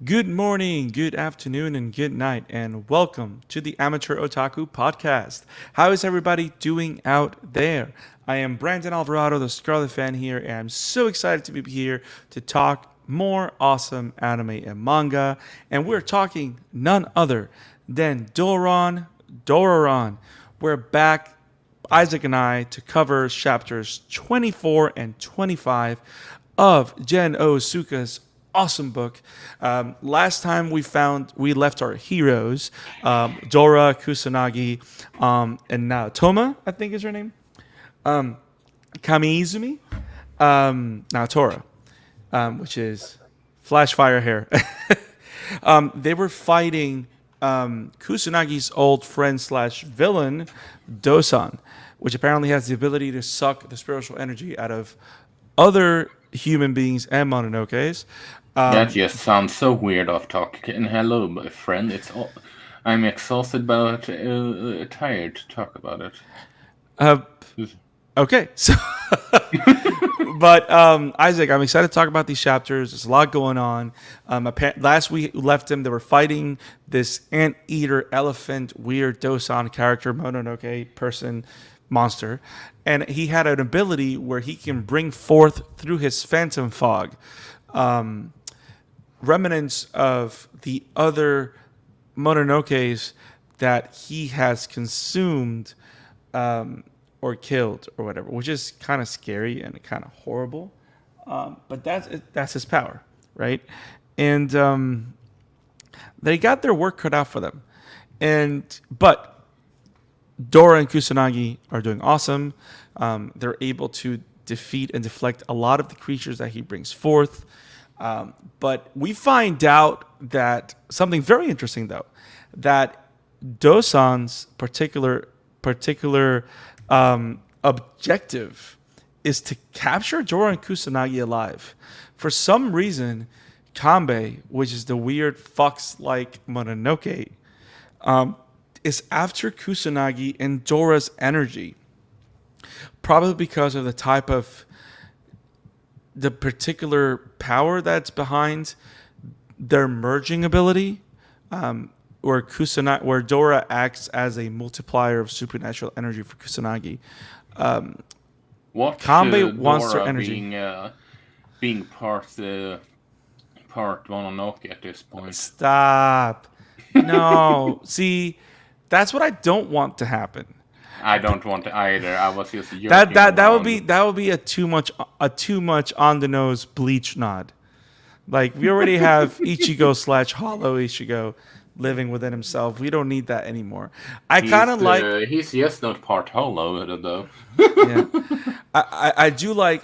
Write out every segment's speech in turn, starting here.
Good morning, good afternoon, and good night, and welcome to the Amateur Otaku podcast. How is everybody doing out there? I am Brandon Alvarado, the Scarlet Fan here, and I'm so excited to be here to talk more awesome anime and manga. And we're talking none other than Doron Dororon. We're back, Isaac and I, to cover chapters 24 and 25 of Gen Suka's awesome book. Last time we left our heroes, Dora, Kusanagi, and now Toma, I think is her name, Kamiizumi, Naotora, which is flash fire hair. They were fighting Kusanagi's old friend slash villain, Dosan, which apparently has the ability to suck the spiritual energy out of other human beings and Mononokes. That just sounds so weird of talking. Hello, my friend. I'm exhausted but tired to talk about it. Uh, okay, so but Isaac, I'm excited to talk about these chapters. There's a lot going on. Last we left them, they were fighting this anteater elephant weird Dosan character, Mononoke person monster, and he had an ability where he can bring forth through his phantom fog remnants of the other Mononokes that he has consumed or killed or whatever, which is kind of scary and kind of horrible. But that's his power, right? And they got their work cut out for them. But Dora and Kusanagi are doing awesome. They're able to defeat and deflect a lot of the creatures that he brings forth. But we find out that something very interesting, though, that Dosan's particular objective is to capture Dora and Kusanagi alive. For some reason, Kanbei, which is the weird fox-like Mononoke, is after Kusanagi and Dora's energy, probably because of the particular power that's behind their merging ability, where Dora acts as a multiplier of supernatural energy for Kusanagi. What Kanbei wants their Dora energy. being part Mononoke at this point? Stop. No. See, that's what I don't want to happen. I don't want to either. I was just joking That would be a too much on the nose bleach nod. Like we already have Ichigo slash Hollow Ichigo living within himself. We don't need that anymore. I kind of like. He's just not part hollow though. Yeah, I do like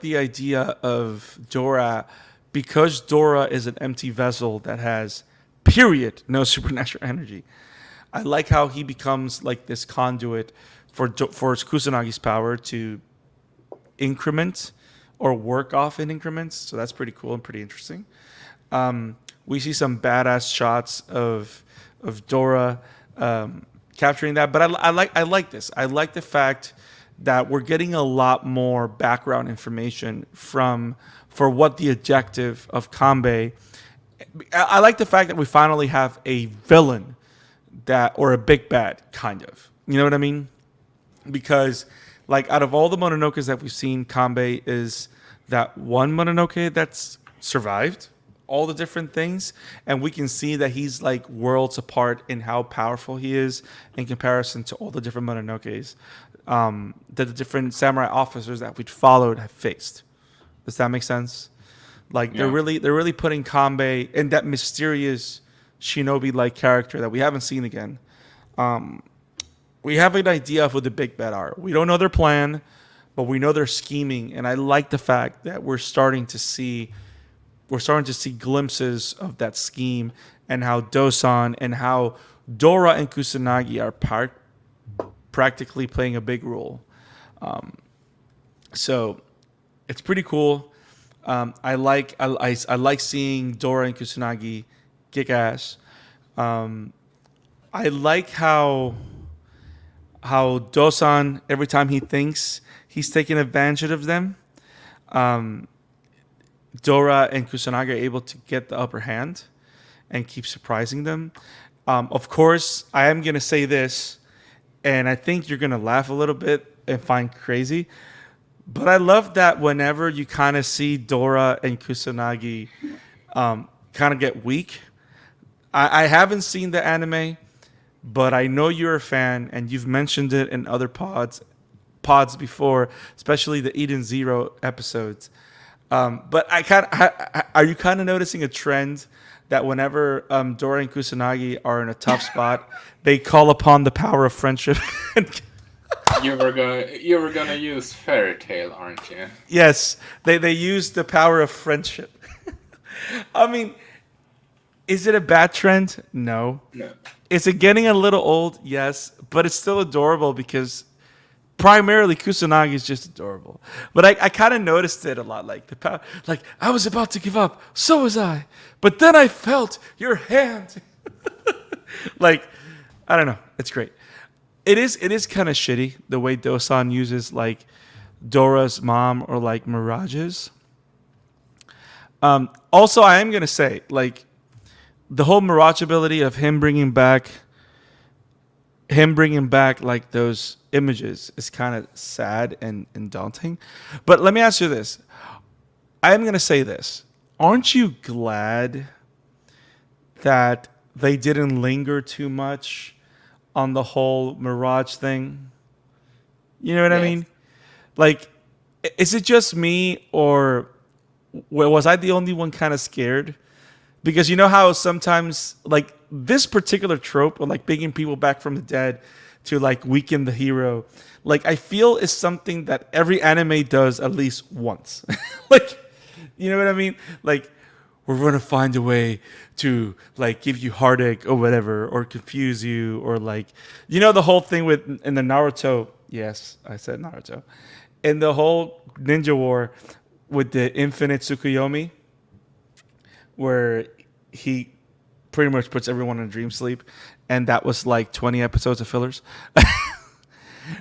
the idea of Dora, because Dora is an empty vessel that has period no supernatural energy. I like how he becomes like this conduit for Kusanagi's power to increment or work off in increments. So that's pretty cool and pretty interesting. We see some badass shots of Dora capturing that, but I like this. I like the fact that we're getting a lot more background information for what the objective of Kanbei. I like the fact that we finally have a villain or a big bad, kind of. You know what I mean? Because like out of all the Mononokes that we've seen, Kanbei is that one Mononoke that's survived all the different things, and we can see that he's like worlds apart in how powerful he is in comparison to all the different Mononokes that the different samurai officers that we'd followed have faced. Does that make sense? Like they're really putting Kanbei in that mysterious shinobi-like character that we haven't seen again. We have an idea of who the big bad are. We don't know their plan, but we know they're scheming, and I like the fact that we're starting to see glimpses of that scheme and how Dosan and how Dora and Kusanagi are practically playing a big role. So it's pretty cool. I like seeing Dora and Kusanagi kick ass. I like how Dosan, every time he thinks he's taking advantage of them, Dora and Kusanagi are able to get the upper hand and keep surprising them. Of course, I am gonna say this, and I think you're gonna laugh a little bit and find crazy. But I love that whenever you kind of see Dora and Kusanagi kind of get weak. I haven't seen the anime, but I know you're a fan, and you've mentioned it in other pods before, especially the Eden Zero episodes. But are you kind of noticing a trend that whenever Dora and Kusanagi are in a tough spot, they call upon the power of friendship? You were gonna use fairy tale, aren't you? Yes, they use the power of friendship. I mean, is it a bad trend? No. No. Is it getting a little old? Yes, but it's still adorable because primarily Kusanagi is just adorable. But I kind of noticed it a lot, like the power, like I was about to give up, so was I, but then I felt your hand. Like I don't know, it's great. It is kind of shitty the way Dosan uses like Dora's mom or like Mirage's. Also, I am gonna say like the whole Mirage ability of him bringing back like those images is kind of sad and daunting. But let me ask you this. I am going to say this. Aren't you glad that they didn't linger too much on the whole Mirage thing? You know what I Yes. mean? Like, is it just me or was I the only one kind of scared? Because you know how sometimes like this particular trope of like bringing people back from the dead to like weaken the hero, like I feel is something that every anime does at least once. Like, you know what I mean? Like we're gonna find a way to like give you heartache or whatever, or confuse you, or like the whole thing with in the Naruto. Yes, I said Naruto. In the whole Ninja War with the infinite Tsukuyomi where he pretty much puts everyone in a dream sleep, and that was like 20 episodes of fillers.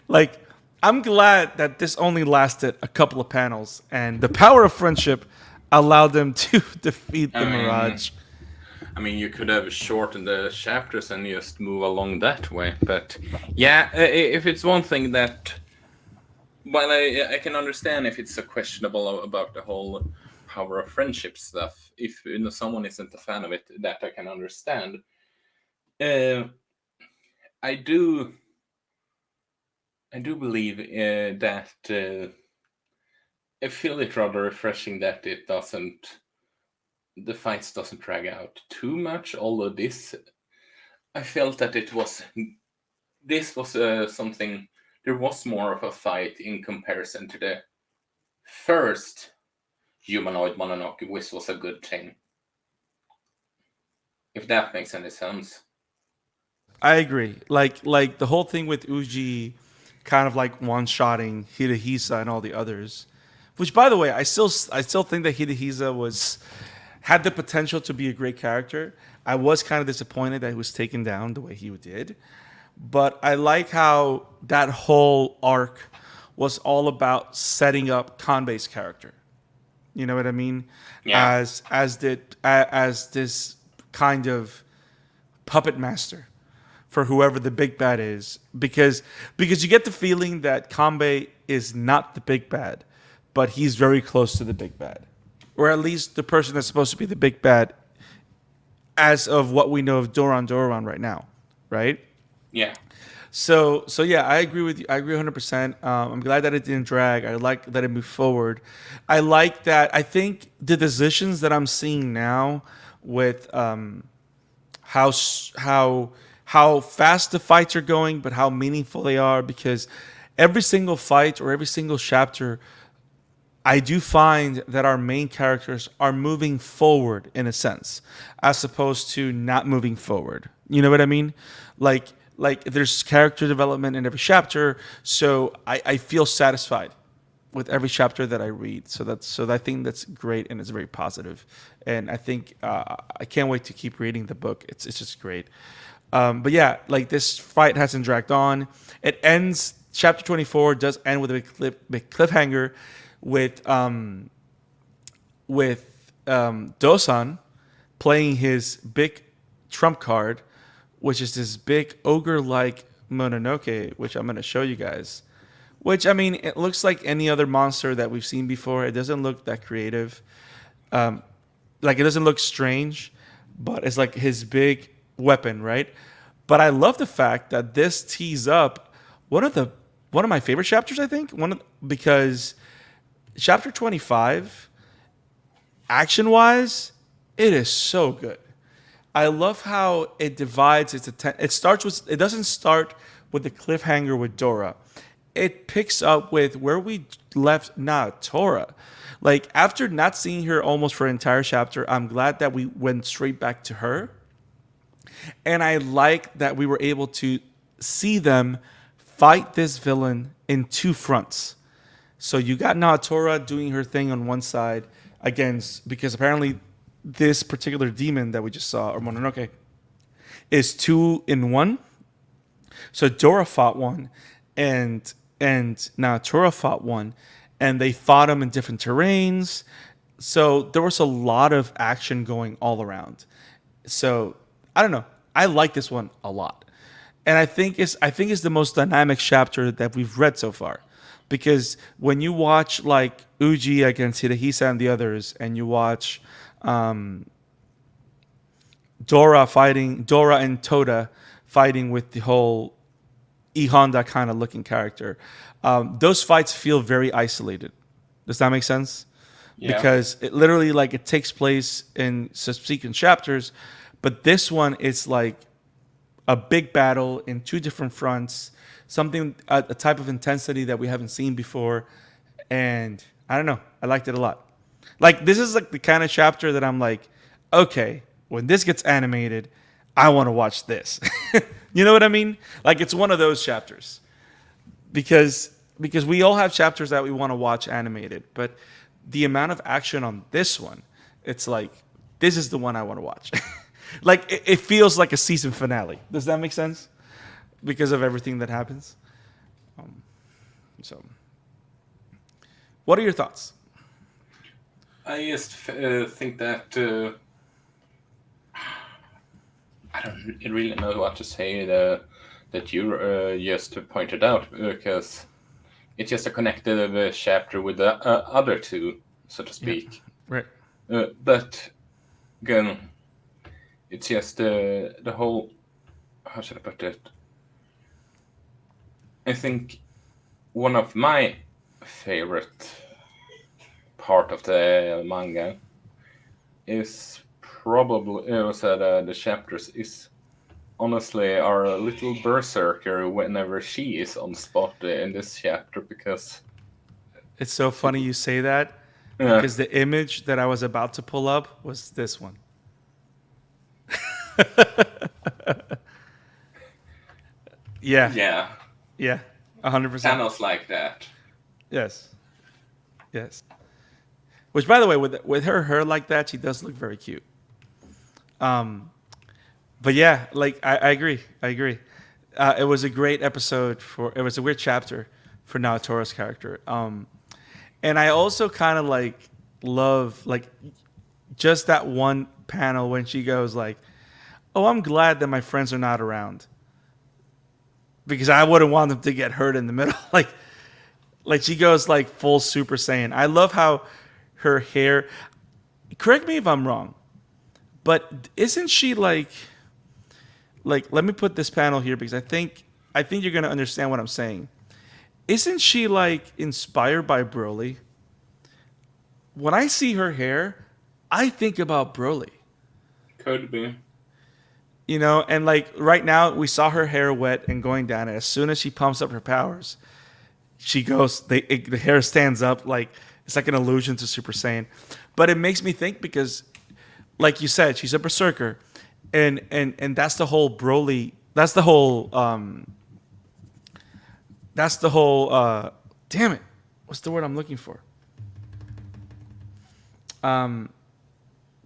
Like, I'm glad that this only lasted a couple of panels, and the power of friendship allowed them to defeat the I mean, Mirage. I mean, you could have shortened the chapters and just move along that way. But yeah, if it's one thing that, while I can understand if it's a questionable about the whole power of friendship stuff, if someone isn't a fan of it, that I can understand. Uh, I do, I do believe that I feel it rather refreshing that the fights doesn't drag out too much. Although I felt that this was something. There was more of a fight in comparison to the first humanoid Mononoke, which was a good thing. If that makes any sense. I agree. Like the whole thing with Uji kind of like one-shotting Hidehisa and all the others. Which by the way, I still think that Hidehisa was had the potential to be a great character. I was kind of disappointed that he was taken down the way he did. But I like how that whole arc was all about setting up Kanbei's character. You know what I mean? Yeah. As this kind of puppet master for whoever the big bad is, because you get the feeling that Kanbei is not the big bad, but he's very close to the big bad, or at least the person that's supposed to be the big bad, as of what we know of Doron Dororon right now, right? Yeah. So yeah, I agree with you. I agree 100%. I'm glad that it didn't drag. I like that it moved forward. I like that. I think the decisions that I'm seeing now with how s- how fast the fights are going, but how meaningful they are, because every single fight or every single chapter, I do find that our main characters are moving forward in a sense, as opposed to not moving forward. You know what I mean? Like like there's character development in every chapter, so I feel satisfied with every chapter that I read. So I think that's great and it's very positive. And I think I can't wait to keep reading the book. It's just great. But yeah, like this fight hasn't dragged on. It ends. Chapter 24 does end with a big cliffhanger with with Dosan playing his big trump card, which is this big ogre-like Mononoke, which I'm going to show you guys. Which, I mean, it looks like any other monster that we've seen before. It doesn't look that creative. Like, it doesn't look strange, but it's like his big weapon, right? But I love the fact that this tees up one of my favorite chapters, I think. Because chapter 25, action-wise, it is so good. I love how it divides its attention. It doesn't start with the cliffhanger with Dora. It picks up with where we left Naotora. Like, after not seeing her almost for an entire chapter, I'm glad that we went straight back to her. And I like that we were able to see them fight this villain in two fronts. So you got Naotora doing her thing on one side because apparently this particular demon that we just saw, or Mononoke, is 2 in 1. So Dora fought one, and Naotora fought one, and they fought them in different terrains. So there was a lot of action going all around. So I don't know. I like this one a lot, and I think it's the most dynamic chapter that we've read so far. Because when you watch like Uji against Hidehisa and the others, and you watch Dora and Toda fighting with the whole E Honda kind of looking character, those fights feel very isolated. Does that make sense? Yeah. Because it literally it takes place in subsequent chapters, but this one is like a big battle in two different fronts, a type of intensity that we haven't seen before, and I don't know, I liked it a lot. Like, this is like the kind of chapter that I'm like, okay, when this gets animated, I want to watch this. You know what I mean? Like, it's one of those chapters. Because we all have chapters that we want to watch animated, but the amount of action on this one, it's like, this is the one I want to watch. Like, it feels like a season finale. Does that make sense? Because of everything that happens. So, what are your thoughts? I just think that I don't really know what to say that you just pointed out, because it's just a connected chapter with the other two, so to speak. Yeah. Right. But again, it's just the whole. How should I put it? I think one of my favorite part of the manga is probably the chapters is honestly our little berserker whenever she is on spot in this chapter, because it's so funny you say that, because the image that I was about to pull up was this one. Yeah, 100%. Panels like that. Yes. Which, by the way, with her hair like that, she does look very cute. But yeah, like I agree. It was a great episode it was a weird chapter for Naotora's character. And I also kind of love just that one panel when she goes like, "Oh, I'm glad that my friends are not around, because I wouldn't want them to get hurt in the middle." Like she goes full Super Saiyan. I love how her hair. Correct me if I'm wrong, but isn't she like? Let me put this panel here, because I think you're gonna understand what I'm saying. Isn't she inspired by Broly? When I see her hair, I think about Broly. Could be. You know, and right now we saw her hair wet and going down, and as soon as she pumps up her powers, she goes. The hair stands up it's like an allusion to Super Saiyan. But it makes me think, because, like you said, she's a berserker, and that's the whole Broly. That's the whole. Damn it! What's the word I'm looking for?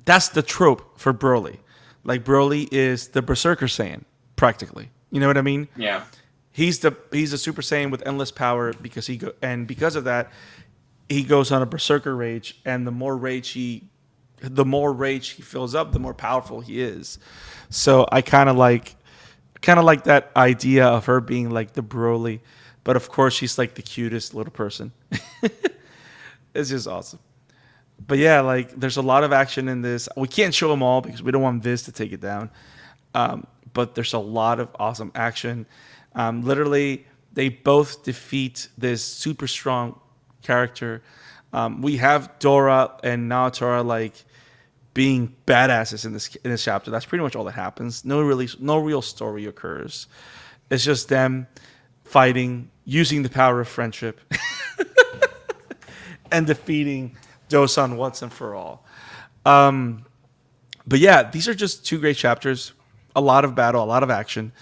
That's the trope for Broly. Like, Broly is the Berserker Saiyan, practically. You know what I mean? Yeah. He's a Super Saiyan with endless power, because because of that, he goes on a berserker rage, and the more rage he fills up, the more powerful he is. So I kind of like that idea of her being like the Broly, but of course she's like the cutest little person. It's just awesome. But yeah, like there's a lot of action in this. We can't show them all because we don't want Viz to take it down. But there's a lot of awesome action. Literally, they both defeat this super strong character. We have Dora and Naotora like being badasses in this chapter. That's pretty much all that happens. No real story occurs. It's just them fighting, using the power of friendship, and defeating Dosan once and for all. But yeah, these are just two great chapters. A lot of battle, a lot of action.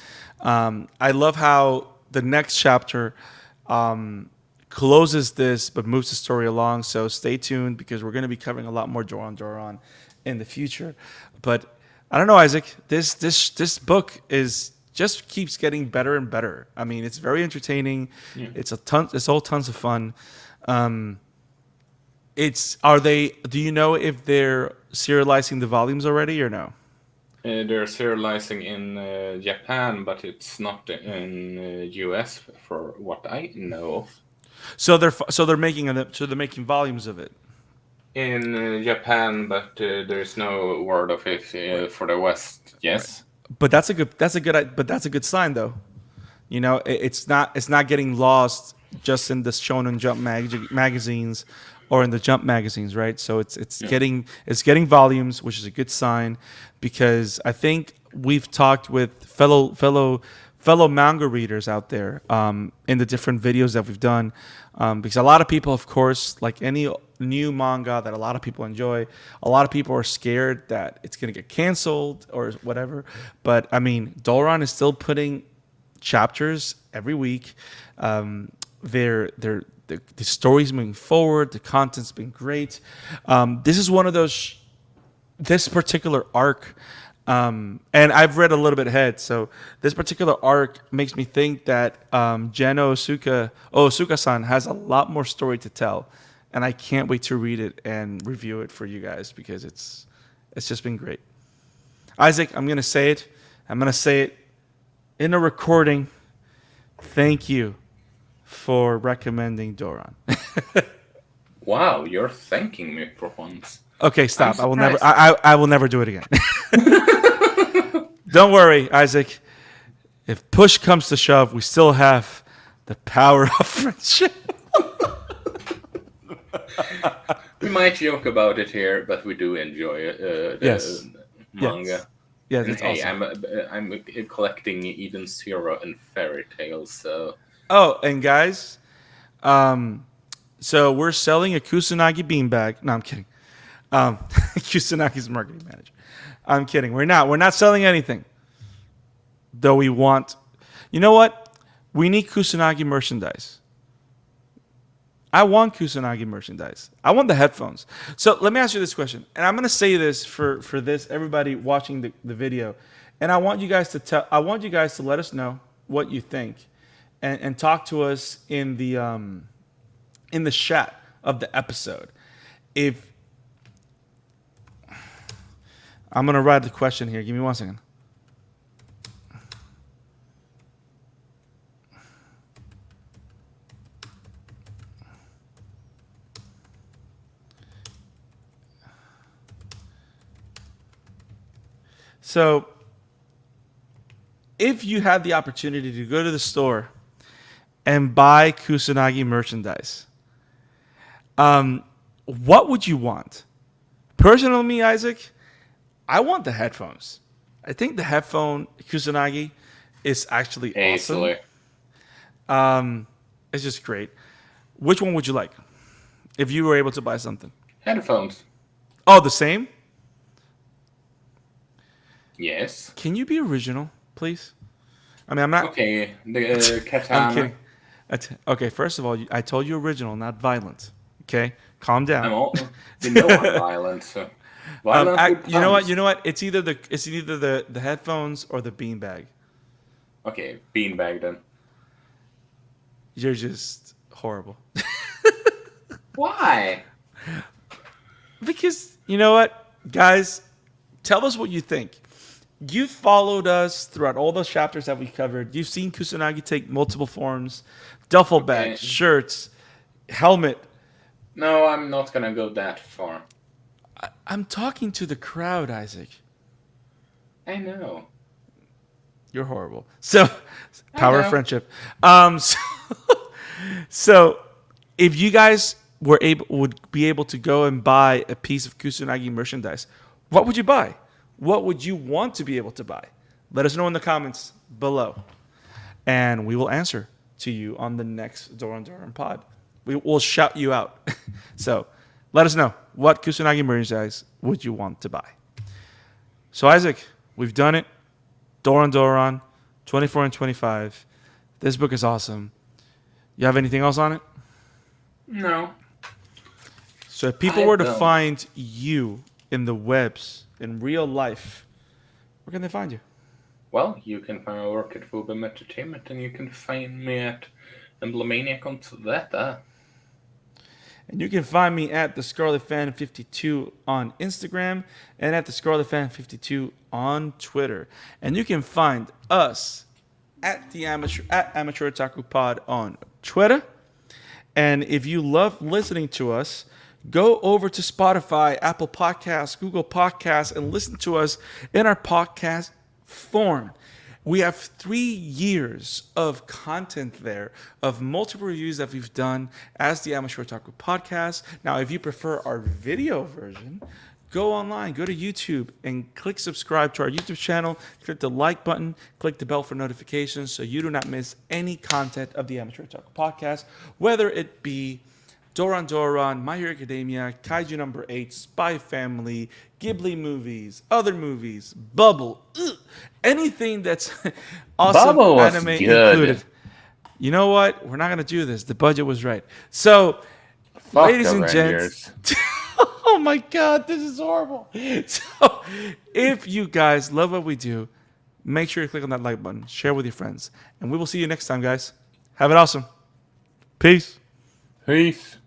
I love how the next chapter closes this but moves the story along. So stay tuned because we're going to be covering a lot more Doron Dororon in the future. But I don't know, Isaac. This book is just keeps getting better and better. I mean, it's very entertaining. Yeah. It's all tons of fun. Do you know if they're serializing the volumes already or no? They're serializing in Japan, but it's not in US for what I know of. So they're making volumes of it in Japan, but there's no word of it for the West. Yes, right. But that's a good sign though. You know, it's not getting lost just in the Shonen Jump magazines or in the Jump magazines, right? So it's getting volumes, which is a good sign, because I think we've talked with fellow manga readers out there in the different videos that we've done, because a lot of people, of course, like any new manga that a lot of people enjoy, a lot of people are scared that it's going to get canceled or whatever. But I mean, Doron is still putting chapters every week. The story's moving forward. The content's been great. This is one of those. This particular arc, and I've read a little bit ahead, so this particular arc makes me think that Jeno Osuka-san has a lot more story to tell, and I can't wait to read it and review it for you guys because it's just been great. Isaac, I'm gonna say it. I'm gonna say it in a recording. Thank you for recommending Doron. Wow, you're thanking me for once. Okay, stop. I will never do it again. Don't worry, Isaac. If push comes to shove, we still have the power of friendship. We might joke about it here, but we do enjoy the manga. Yes, it's hey, awesome. I'm collecting Eden Zero and Fairy Tales, so. Oh, and guys, so we're selling a Kusanagi beanbag. No, I'm kidding. Kusanagi's marketing manager. I'm kidding. We're not selling anything. Though we want, you know what? We need Kusanagi merchandise. I want Kusanagi merchandise. I want the headphones. So let me ask you this question, and I'm going to say this for this everybody watching the video, and I want you guys to let us know what you think, and talk to us in the chat of the episode. If I'm going to write the question here. Give me 1 second. So, if you had the opportunity to go to the store and buy Kusanagi merchandise, what would you want? Personally, me, Isaac, I want the headphones. I think the headphone Kusanagi is actually awesome. It's just great. Which one would you like if you were able to buy something? Headphones. Oh, the same? Yes. Can you be original, please? I mean, I'm not. Okay, the katana. I'm kidding. Okay, first of all, I told you original, not violent. Okay, calm down. You know I'm violent, so. You know what? It's either the headphones or the beanbag. Okay, beanbag then. You're just horrible. Why? Because, you know what? Guys, tell us what you think. You followed us throughout all those chapters that we covered. You've seen Kusanagi take multiple forms. Duffel bag, Okay. shirts, helmet. No, I'm not gonna go that far. I'm talking to the crowd, Isaac. I know. You're horrible. So, power of know. friendship. So, if you guys would be able to go and buy a piece of Kusanagi merchandise, what would you buy? What would you want to be able to buy? Let us know in the comments below, and we will answer to you on the next Doron Dororon pod. We will shout you out. So, let us know what Kusanagi merchandise would you want to buy. So, Isaac, we've done it. Doron Dororon, 24 and 25. This book is awesome. You have anything else on it? No. So if people were to find you in the webs, in real life, where can they find you? Well, you can find my work at Fullbim Entertainment, and you can find me at Emblemaniac on that. And you can find me at the Scarlet Fan 52 on Instagram and at the Scarlet Fan 52 on Twitter. And you can find us at Amateur Otaku Pod on Twitter. And if you love listening to us, go over to Spotify, Apple Podcasts, Google Podcasts, and listen to us in our podcast form. We have 3 years of content there, of multiple reviews that we've done as the Amateur Otaku Podcast. Now, if you prefer our video version, go online, go to YouTube, and click subscribe to our YouTube channel. Click the like button, click the bell for notifications so you do not miss any content of the Amateur Otaku Podcast, whether it be Doron Dororon, My Hero Academia, Kaiju Number 8, Spy Family, Ghibli movies, other movies, Bubble, anything that's awesome Bubble was anime good. included. You know what? We're not going to do this. The budget was right. So, Fuck ladies and Avengers. gents. Oh my God, this is horrible. So, if you guys love what we do, make sure you click on that like button, share with your friends, and we will see you next time, guys. Have it awesome. Peace. Peace.